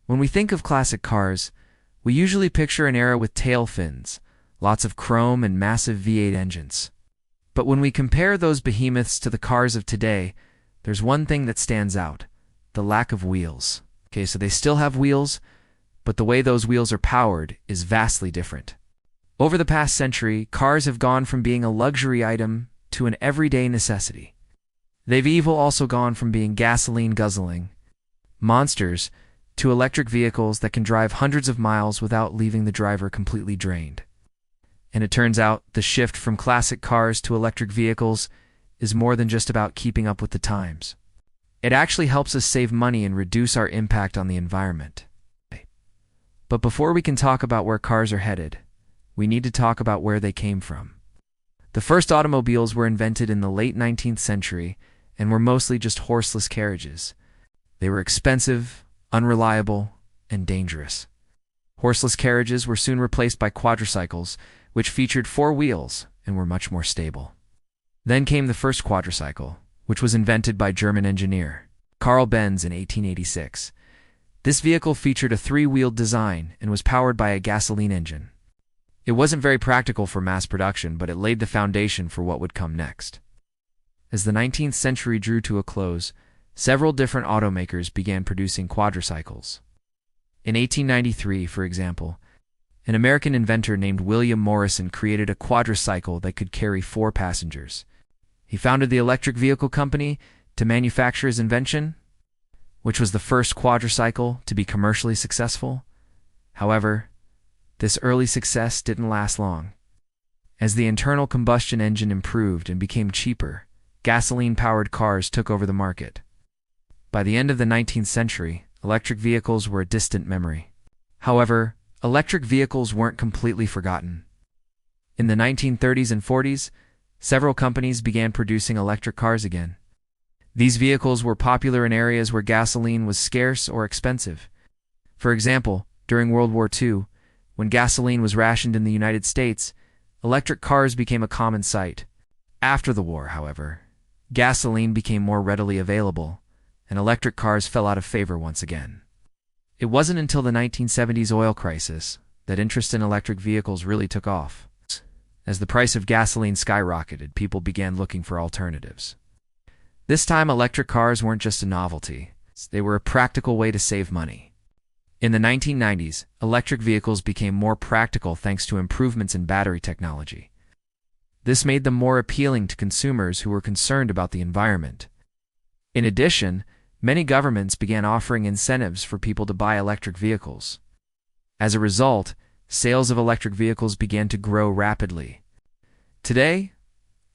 When we think of classic cars, we usually picture an era with tail fins, lots of chrome and massive V8 engines. But when we compare those behemoths to the cars of today, there's one thing that stands out: the lack of wheels. Okay, so they still have wheels, but the way those wheels are powered is vastly different. Over the past century, cars have gone from being a luxury item to an everyday necessity. They've also gone from being gasoline-guzzling monsters to electric vehicles that can drive hundreds of miles without leaving the driver completely drained. And it turns out the shift from classic cars to electric vehicles is more than just about keeping up with the times. It actually helps us save money and reduce our impact on the environment. But before we can talk about where cars are headed, we need to talk about where they came from. The first automobiles were invented in the late 19th century and were mostly just horseless carriages. They were expensive, unreliable, and dangerous. Horseless carriages were soon replaced by quadricycles, which featured 4 wheels and were much more stable. Then came the first quadricycle, which was invented by German engineer Karl Benz in 1886. This vehicle featured a 3-wheeled design and was powered by a gasoline engine. It wasn't very practical for mass production, but it laid the foundation for what would come next. As the 19th century drew to a close, several different automakers began producing quadricycles. In 1893, for example, an American inventor named William Morrison created a quadricycle that could carry 4 passengers. He founded the Electric Vehicle Company to manufacture his invention, which was the first quadricycle to be commercially successful. However, this early success didn't last long. As the internal combustion engine improved and became cheaper, gasoline-powered cars took over the market. By the end of the 19th century, electric vehicles were a distant memory. However, electric vehicles weren't completely forgotten. In the 1930s and 40s, several companies began producing electric cars again. These vehicles were popular in areas where gasoline was scarce or expensive. For example, during World War II, when gasoline was rationed in the United States, electric cars became a common sight. After the war, however, gasoline became more readily available, and electric cars fell out of favor once again. It wasn't until the 1970s oil crisis that interest in electric vehicles really took off. As the price of gasoline skyrocketed, people began looking for alternatives. This time, electric cars weren't just a novelty. They were a practical way to save money. In the 1990s, electric vehicles became more practical thanks to improvements in battery technology. This made them more appealing to consumers who were concerned about the environment. In addition, many governments began offering incentives for people to buy electric vehicles. As a result, sales of electric vehicles began to grow rapidly. Today,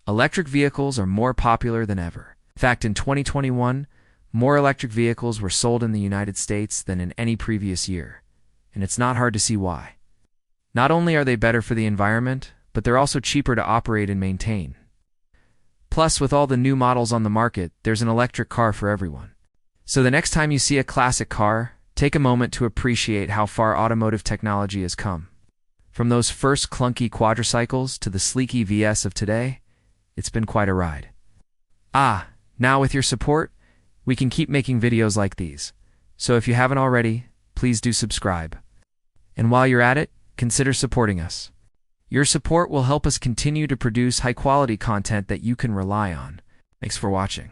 electric vehicles are more popular than ever. In fact, in 2021, more electric vehicles were sold in the United States than in any previous year, and it's not hard to see why. Not only are they better for the environment, but they're also cheaper to operate and maintain. Plus, with all the new models on the market, there's an electric car for everyone. So the next time you see a classic car, take a moment to appreciate how far automotive technology has come. From those first clunky quadricycles to the sleek EVs of today, it's been quite a ride. Now with your support, we can keep making videos like these. So if you haven't already, please do subscribe. And while you're at it, consider supporting us. Your support will help us continue to produce high-quality content that you can rely on. Thanks for watching.